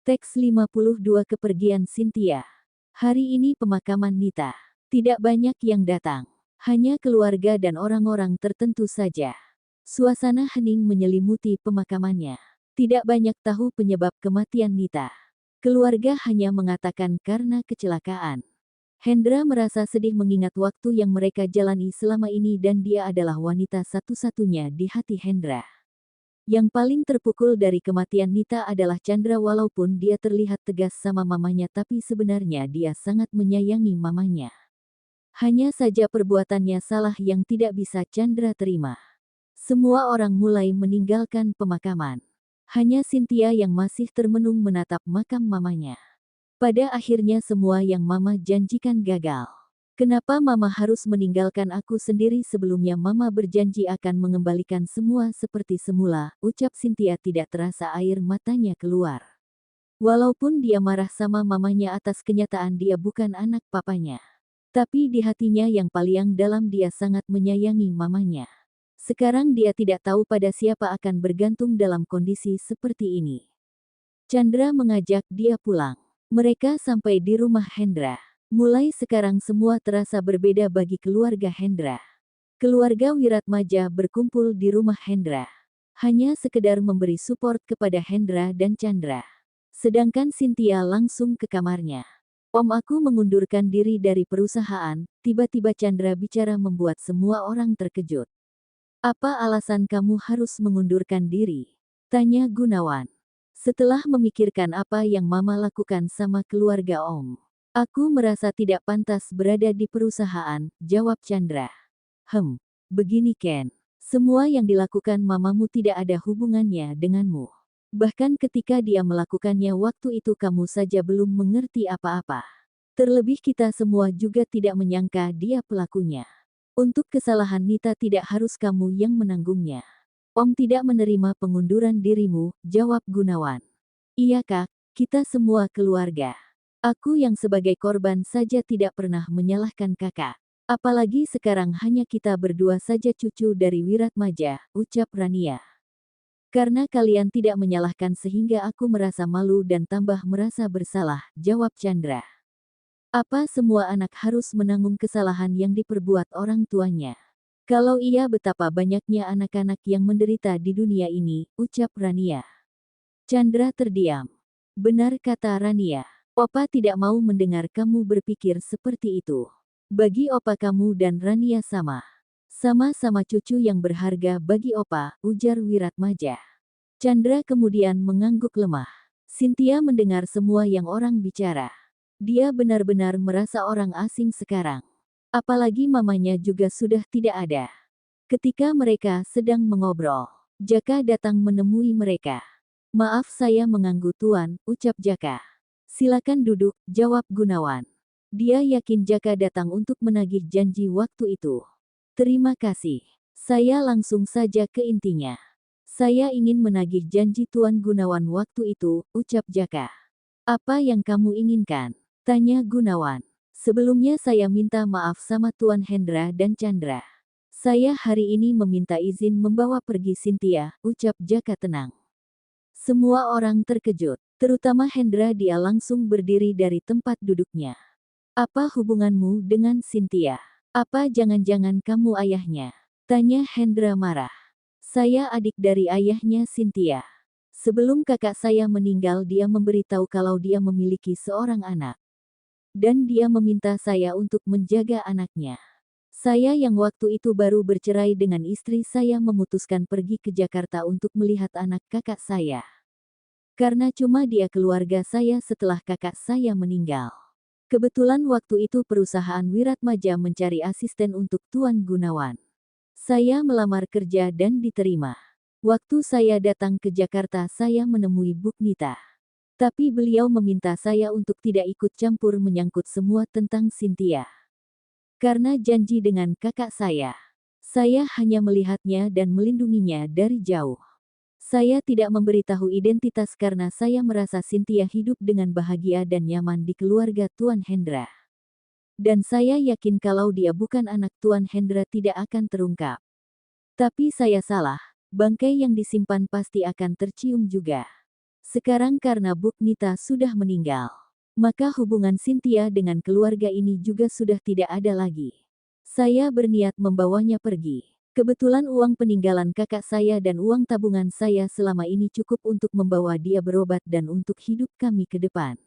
Teks 52 Kepergian Cynthia. Hari ini pemakaman Nita. Tidak banyak yang datang. Hanya keluarga dan orang-orang tertentu saja. Suasana hening menyelimuti pemakamannya. Tidak banyak tahu penyebab kematian Nita. Keluarga hanya mengatakan karena kecelakaan. Hendra merasa sedih mengingat waktu yang mereka jalani selama ini dan dia adalah wanita satu-satunya di hati Hendra. Yang paling terpukul dari kematian Nita adalah Chandra walaupun dia terlihat tegas sama mamanya tapi sebenarnya dia sangat menyayangi mamanya. Hanya saja perbuatannya salah yang tidak bisa Chandra terima. Semua orang mulai meninggalkan pemakaman. Hanya Cynthia yang masih termenung menatap makam mamanya. Pada akhirnya semua yang mama janjikan gagal. Kenapa mama harus meninggalkan aku sendiri? Sebelumnya mama berjanji akan mengembalikan semua seperti semula, ucap Cynthia tidak terasa air matanya keluar. Walaupun dia marah sama mamanya atas kenyataan dia bukan anak papanya. Tapi di hatinya yang paling dalam dia sangat menyayangi mamanya. Sekarang dia tidak tahu pada siapa akan bergantung dalam kondisi seperti ini. Chandra mengajak dia pulang. Mereka sampai di rumah Hendra. Mulai sekarang semua terasa berbeda bagi keluarga Hendra. Keluarga Wiratmaja berkumpul di rumah Hendra. Hanya sekedar memberi support kepada Hendra dan Chandra. Sedangkan Cynthia langsung ke kamarnya. Om, aku mengundurkan diri dari perusahaan, tiba-tiba Chandra bicara membuat semua orang terkejut. Apa alasan kamu harus mengundurkan diri? Tanya Gunawan. Setelah memikirkan apa yang mama lakukan sama keluarga Om. Aku merasa tidak pantas berada di perusahaan, jawab Chandra. Begini Ken. Semua yang dilakukan mamamu tidak ada hubungannya denganmu. Bahkan ketika dia melakukannya waktu itu kamu saja belum mengerti apa-apa. Terlebih kita semua juga tidak menyangka dia pelakunya. Untuk kesalahan Nita tidak harus kamu yang menanggungnya. Om tidak menerima pengunduran dirimu, jawab Gunawan. Iya kak, kita semua keluarga. Aku yang sebagai korban saja tidak pernah menyalahkan kakak. Apalagi sekarang hanya kita berdua saja cucu dari Wiratmaja, ucap Rania. Karena kalian tidak menyalahkan sehingga aku merasa malu dan tambah merasa bersalah, jawab Chandra. Apa semua anak harus menanggung kesalahan yang diperbuat orang tuanya? Kalau iya betapa banyaknya anak-anak yang menderita di dunia ini, ucap Rania. Chandra terdiam. Benar kata Rania. Opa tidak mau mendengar kamu berpikir seperti itu. Bagi Opa kamu dan Rania sama. Sama-sama cucu yang berharga bagi Opa, ujar Wiratmaja. Chandra kemudian mengangguk lemah. Cynthia mendengar semua yang orang bicara. Dia benar-benar merasa orang asing sekarang. Apalagi mamanya juga sudah tidak ada. Ketika mereka sedang mengobrol, Jaka datang menemui mereka. Maaf saya mengganggu Tuan, ucap Jaka. Silakan duduk, jawab Gunawan. Dia yakin Jaka datang untuk menagih janji waktu itu. Terima kasih. Saya langsung saja ke intinya. Saya ingin menagih janji Tuan Gunawan waktu itu, ucap Jaka. Apa yang kamu inginkan? Tanya Gunawan. Sebelumnya saya minta maaf sama Tuan Hendra dan Chandra. Saya hari ini meminta izin membawa pergi Cynthia, ucap Jaka tenang. Semua orang terkejut. Terutama Hendra, dia langsung berdiri dari tempat duduknya. Apa hubunganmu dengan Cynthia? Apa jangan-jangan kamu ayahnya? Tanya Hendra marah. Saya adik dari ayahnya Cynthia. Sebelum kakak saya meninggal dia memberitahu kalau dia memiliki seorang anak. Dan dia meminta saya untuk menjaga anaknya. Saya yang waktu itu baru bercerai dengan istri saya memutuskan pergi ke Jakarta untuk melihat anak kakak saya. Karena cuma dia keluarga saya setelah kakak saya meninggal. Kebetulan waktu itu perusahaan Wiratmaja mencari asisten untuk Tuan Gunawan. Saya melamar kerja dan diterima. Waktu saya datang ke Jakarta saya menemui Bu Nita. Tapi beliau meminta saya untuk tidak ikut campur menyangkut semua tentang Cynthia. Karena janji dengan kakak saya hanya melihatnya dan melindunginya dari jauh. Saya tidak memberitahu identitas karena saya merasa Cynthia hidup dengan bahagia dan nyaman di keluarga Tuan Hendra. Dan saya yakin kalau dia bukan anak Tuan Hendra tidak akan terungkap. Tapi saya salah, bangkai yang disimpan pasti akan tercium juga. Sekarang karena Buk Nita sudah meninggal, maka hubungan Cynthia dengan keluarga ini juga sudah tidak ada lagi. Saya berniat membawanya pergi. Kebetulan uang peninggalan kakak saya dan uang tabungan saya selama ini cukup untuk membawa dia berobat dan untuk hidup kami ke depan.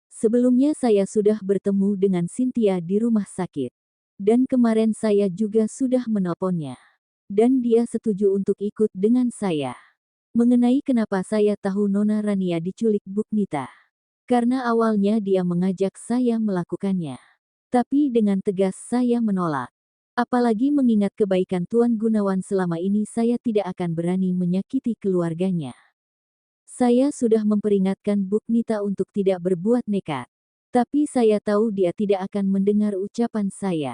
Sebelumnya saya sudah bertemu dengan Cynthia di rumah sakit. Dan kemarin saya juga sudah menelponnya. Dan dia setuju untuk ikut dengan saya. Mengenai kenapa saya tahu Nona Rania diculik Buk Nita. Karena awalnya dia mengajak saya melakukannya. Tapi dengan tegas saya menolak. Apalagi mengingat kebaikan Tuan Gunawan selama ini saya tidak akan berani menyakiti keluarganya. Saya sudah memperingatkan Buk Nita untuk tidak berbuat nekat. Tapi saya tahu dia tidak akan mendengar ucapan saya.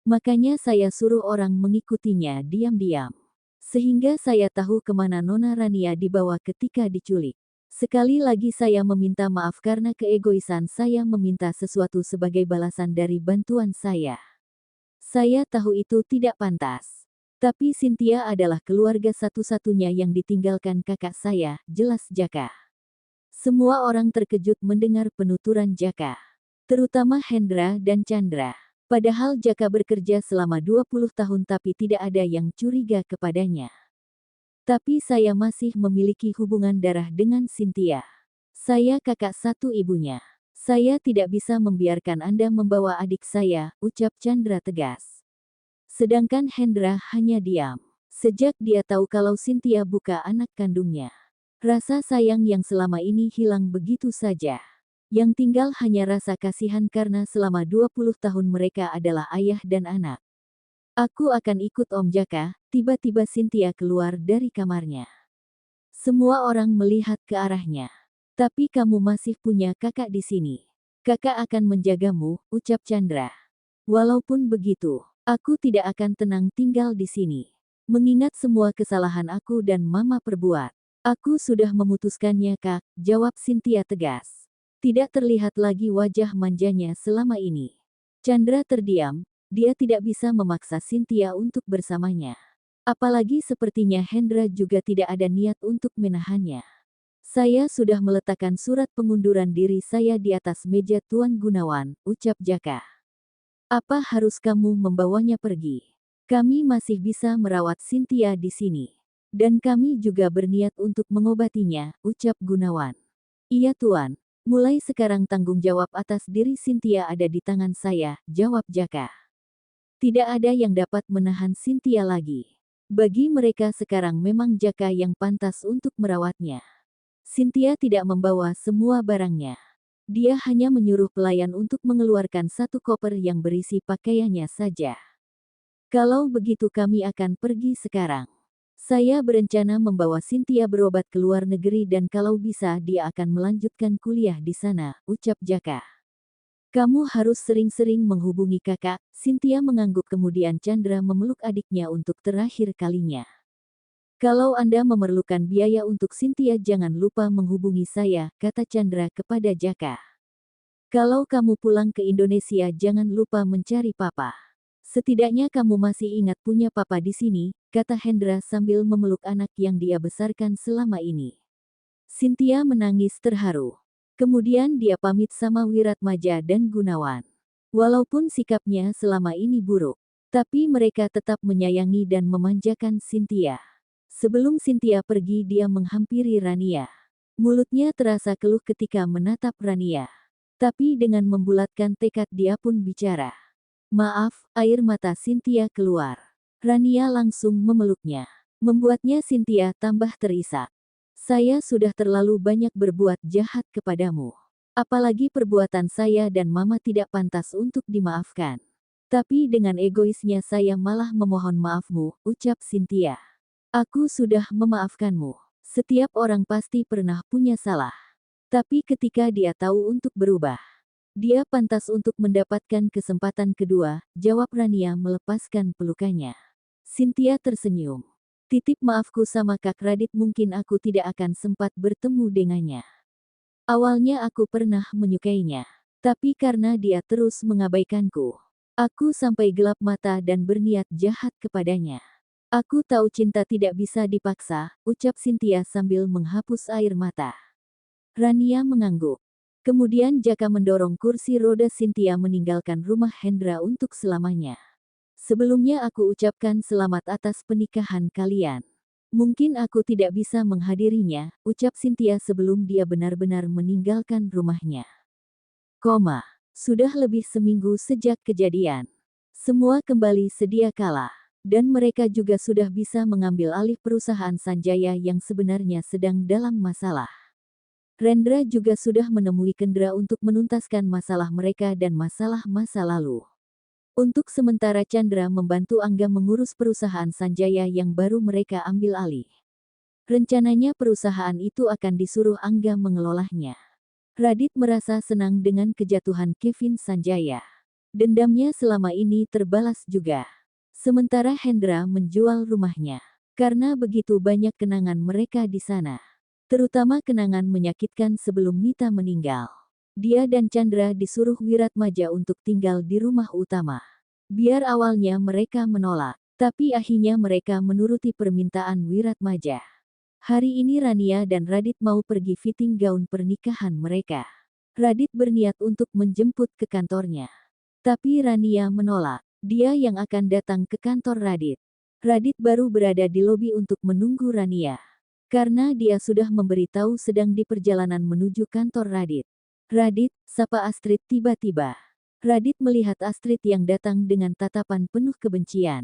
Makanya saya suruh orang mengikutinya diam-diam. Sehingga saya tahu kemana Nona Rania dibawa ketika diculik. Sekali lagi saya meminta maaf karena keegoisan saya meminta sesuatu sebagai balasan dari bantuan saya. Saya tahu itu tidak pantas. Tapi Cynthia adalah keluarga satu-satunya yang ditinggalkan kakak saya, jelas Jaka. Semua orang terkejut mendengar penuturan Jaka. Terutama Hendra dan Chandra. Padahal Jaka bekerja selama 20 tahun tapi tidak ada yang curiga kepadanya. Tapi saya masih memiliki hubungan darah dengan Cynthia. Saya kakak satu ibunya. Saya tidak bisa membiarkan Anda membawa adik saya, ucap Chandra tegas. Sedangkan Hendra hanya diam. Sejak dia tahu kalau Cynthia bukan anak kandungnya. Rasa sayang yang selama ini hilang begitu saja. Yang tinggal hanya rasa kasihan karena selama 20 tahun mereka adalah ayah dan anak. Aku akan ikut Om Jaka, tiba-tiba Cynthia keluar dari kamarnya. Semua orang melihat ke arahnya. Tapi kamu masih punya kakak di sini. Kakak akan menjagamu, ucap Chandra. Walaupun begitu, aku tidak akan tenang tinggal di sini. Mengingat semua kesalahan aku dan Mama perbuat. Aku sudah memutuskannya Kak, jawab Cynthia tegas. Tidak terlihat lagi wajah manjanya selama ini. Chandra terdiam, dia tidak bisa memaksa Cynthia untuk bersamanya. Apalagi sepertinya Hendra juga tidak ada niat untuk menahannya. Saya sudah meletakkan surat pengunduran diri saya di atas meja Tuan Gunawan, ucap Jaka. Apa harus kamu membawanya pergi? Kami masih bisa merawat Cynthia di sini. Dan kami juga berniat untuk mengobatinya, ucap Gunawan. Iya Tuan, mulai sekarang tanggung jawab atas diri Cynthia ada di tangan saya, jawab Jaka. Tidak ada yang dapat menahan Cynthia lagi. Bagi mereka sekarang memang Jaka yang pantas untuk merawatnya. Cynthia tidak membawa semua barangnya. Dia hanya menyuruh pelayan untuk mengeluarkan satu koper yang berisi pakaiannya saja. Kalau begitu kami akan pergi sekarang. Saya berencana membawa Cynthia berobat ke luar negeri dan kalau bisa dia akan melanjutkan kuliah di sana, ucap Jaka. Kamu harus sering-sering menghubungi kakak, Cynthia mengangguk kemudian Chandra memeluk adiknya untuk terakhir kalinya. Kalau Anda memerlukan biaya untuk Cynthia jangan lupa menghubungi saya, kata Chandra kepada Jaka. Kalau kamu pulang ke Indonesia jangan lupa mencari papa. Setidaknya kamu masih ingat punya papa di sini, kata Hendra sambil memeluk anak yang dia besarkan selama ini. Cynthia menangis terharu. Kemudian dia pamit sama Wiratmaja dan Gunawan. Walaupun sikapnya selama ini buruk, tapi mereka tetap menyayangi dan memanjakan Cynthia. Sebelum Cynthia pergi dia menghampiri Rania. Mulutnya terasa keluh ketika menatap Rania. Tapi dengan membulatkan tekad dia pun bicara. Maaf, air mata Cynthia keluar. Rania langsung memeluknya. Membuatnya Cynthia tambah terisak. Saya sudah terlalu banyak berbuat jahat kepadamu. Apalagi perbuatan saya dan Mama tidak pantas untuk dimaafkan. Tapi dengan egoisnya saya malah memohon maafmu, ucap Cynthia. Aku sudah memaafkanmu. Setiap orang pasti pernah punya salah. Tapi ketika dia tahu untuk berubah, dia pantas untuk mendapatkan kesempatan kedua, jawab Rania melepaskan pelukannya. Cynthia tersenyum. Titip maafku sama Kak Radit mungkin aku tidak akan sempat bertemu dengannya. Awalnya aku pernah menyukainya. Tapi karena dia terus mengabaikanku, aku sampai gelap mata dan berniat jahat kepadanya. Aku tahu cinta tidak bisa dipaksa, ucap Cynthia sambil menghapus air mata. Rania mengangguk. Kemudian Jaka mendorong kursi roda Cynthia meninggalkan rumah Hendra untuk selamanya. Sebelumnya aku ucapkan selamat atas pernikahan kalian. Mungkin aku tidak bisa menghadirinya, ucap Cynthia sebelum dia benar-benar meninggalkan rumahnya. Sudah lebih seminggu sejak kejadian. Semua kembali sedia kala. Dan mereka juga sudah bisa mengambil alih perusahaan Sanjaya yang sebenarnya sedang dalam masalah. Rendra juga sudah menemui Kendra untuk menuntaskan masalah mereka dan masalah masa lalu. Untuk sementara Chandra membantu Angga mengurus perusahaan Sanjaya yang baru mereka ambil alih. Rencananya perusahaan itu akan disuruh Angga mengelolanya. Radit merasa senang dengan kejatuhan Kevin Sanjaya. Dendamnya selama ini terbalas juga. Sementara Hendra menjual rumahnya. Karena begitu banyak kenangan mereka di sana. Terutama kenangan menyakitkan sebelum Nita meninggal. Dia dan Chandra disuruh Wiratmaja untuk tinggal di rumah utama. Biar awalnya mereka menolak, tapi akhirnya mereka menuruti permintaan Wiratmaja. Hari ini Rania dan Radit mau pergi fitting gaun pernikahan mereka. Radit berniat untuk menjemput ke kantornya. Tapi Rania menolak. Dia yang akan datang ke kantor Radit. Radit baru berada di lobi untuk menunggu Rania. Karena dia sudah memberitahu sedang di perjalanan menuju kantor Radit. Radit, sapa Astrid tiba-tiba. Radit melihat Astrid yang datang dengan tatapan penuh kebencian.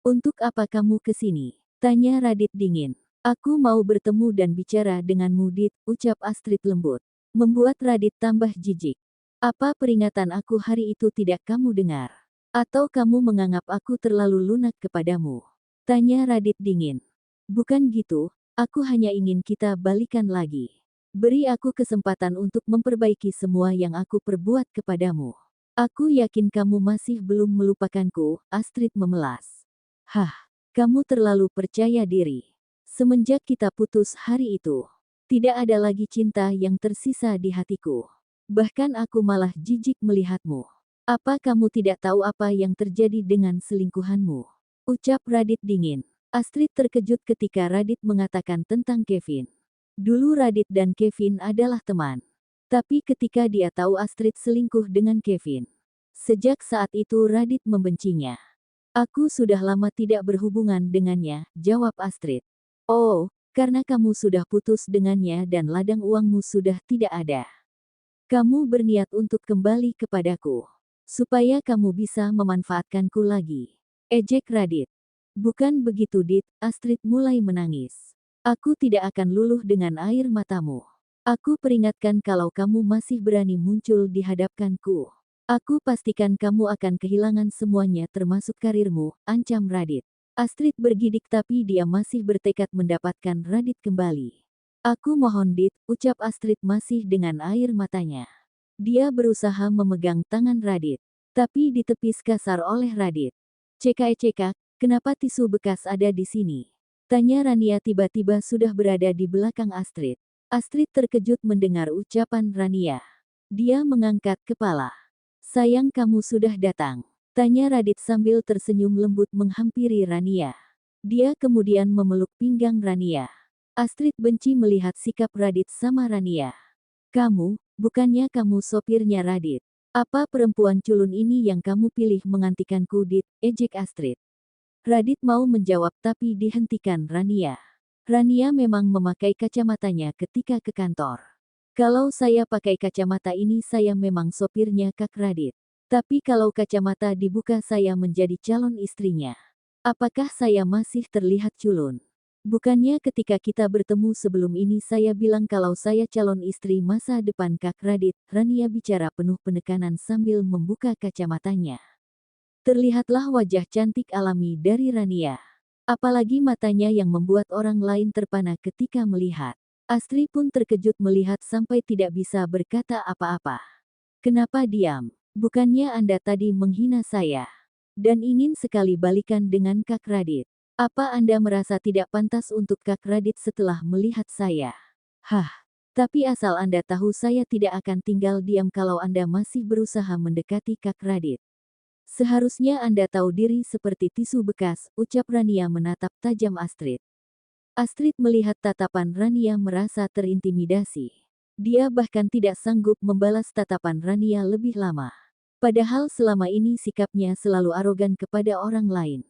Untuk apa kamu ke sini? Tanya Radit dingin. Aku mau bertemu dan bicara denganmu Dit, ucap Astrid lembut. Membuat Radit tambah jijik. Apa peringatan aku hari itu tidak kamu dengar? Atau kamu menganggap aku terlalu lunak kepadamu? Tanya Radit dingin. Bukan gitu, aku hanya ingin kita balikan lagi. Beri aku kesempatan untuk memperbaiki semua yang aku perbuat kepadamu. Aku yakin kamu masih belum melupakanku, Astrid memelas. Hah, kamu terlalu percaya diri. Semenjak kita putus hari itu, tidak ada lagi cinta yang tersisa di hatiku. Bahkan aku malah jijik melihatmu. Apa kamu tidak tahu apa yang terjadi dengan selingkuhanmu? Ucap Radit dingin. Astrid terkejut ketika Radit mengatakan tentang Kevin. Dulu Radit dan Kevin adalah teman. Tapi ketika dia tahu Astrid selingkuh dengan Kevin, sejak saat itu Radit membencinya. Aku sudah lama tidak berhubungan dengannya, jawab Astrid. Oh, karena kamu sudah putus dengannya dan ladang uangmu sudah tidak ada. Kamu berniat untuk kembali kepadaku. Supaya kamu bisa memanfaatkanku lagi. Ejek Radit. Bukan begitu Dit, Astrid mulai menangis. Aku tidak akan luluh dengan air matamu. Aku peringatkan kalau kamu masih berani muncul di hadapanku. Aku pastikan kamu akan kehilangan semuanya termasuk karirmu, ancam Radit. Astrid bergidik tapi dia masih bertekad mendapatkan Radit kembali. Aku mohon Dit, ucap Astrid masih dengan air matanya. Dia berusaha memegang tangan Radit, tapi ditepis kasar oleh Radit. Cekak, kenapa tisu bekas ada di sini? Tanya Rania tiba-tiba sudah berada di belakang Astrid. Astrid terkejut mendengar ucapan Rania. Dia mengangkat kepala. Sayang kamu sudah datang. Tanya Radit sambil tersenyum lembut menghampiri Rania. Dia kemudian memeluk pinggang Rania. Astrid benci melihat sikap Radit sama Rania. Kamu, bukannya kamu sopirnya Radit. Apa perempuan culun ini yang kamu pilih menggantikanku Dit, ejek Astrid. Radit mau menjawab tapi dihentikan Rania. Rania memang memakai kacamatanya ketika ke kantor. Kalau saya pakai kacamata ini saya memang sopirnya Kak Radit. Tapi kalau kacamata dibuka saya menjadi calon istrinya. Apakah saya masih terlihat culun? Bukannya ketika kita bertemu sebelum ini saya bilang kalau saya calon istri masa depan Kak Radit, Rania bicara penuh penekanan sambil membuka kacamatanya. Terlihatlah wajah cantik alami dari Rania. Apalagi matanya yang membuat orang lain terpana ketika melihat. Astri pun terkejut melihat sampai tidak bisa berkata apa-apa. Kenapa diam? Bukannya Anda tadi menghina saya? Dan ingin sekali balikan dengan Kak Radit. Apa Anda merasa tidak pantas untuk Kak Radit setelah melihat saya? Hah, tapi asal Anda tahu saya tidak akan tinggal diam kalau Anda masih berusaha mendekati Kak Radit. Seharusnya Anda tahu diri seperti tisu bekas, ucap Rania menatap tajam Astrid. Astrid melihat tatapan Rania merasa terintimidasi. Dia bahkan tidak sanggup membalas tatapan Rania lebih lama. Padahal selama ini sikapnya selalu arogan kepada orang lain.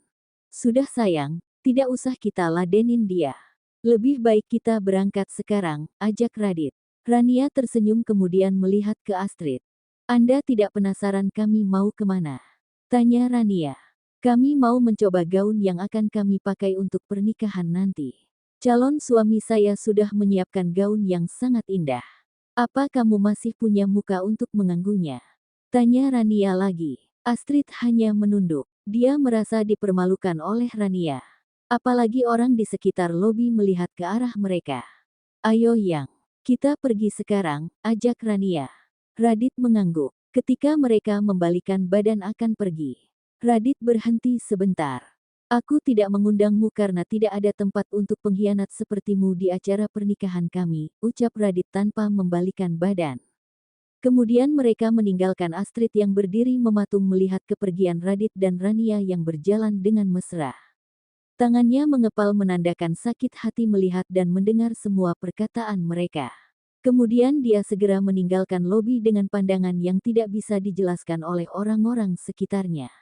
Sudah sayang, tidak usah kita ladenin dia. Lebih baik kita berangkat sekarang, ajak Radit. Rania tersenyum kemudian melihat ke Astrid. Anda tidak penasaran kami mau kemana? Tanya Rania. Kami mau mencoba gaun yang akan kami pakai untuk pernikahan nanti. Calon suami saya sudah menyiapkan gaun yang sangat indah. Apa kamu masih punya muka untuk mengganggunya? Tanya Rania lagi. Astrid hanya menunduk. Dia merasa dipermalukan oleh Rania. Apalagi orang di sekitar lobi melihat ke arah mereka. Ayo Yang, kita pergi sekarang, ajak Rania. Radit mengangguk. Ketika mereka membalikan badan akan pergi. Radit berhenti sebentar. Aku tidak mengundangmu karena tidak ada tempat untuk pengkhianat sepertimu di acara pernikahan kami, ucap Radit tanpa membalikan badan. Kemudian mereka meninggalkan Astrid yang berdiri mematung melihat kepergian Radit dan Rania yang berjalan dengan mesra. Tangannya mengepal menandakan sakit hati melihat dan mendengar semua perkataan mereka. Kemudian dia segera meninggalkan lobi dengan pandangan yang tidak bisa dijelaskan oleh orang-orang sekitarnya.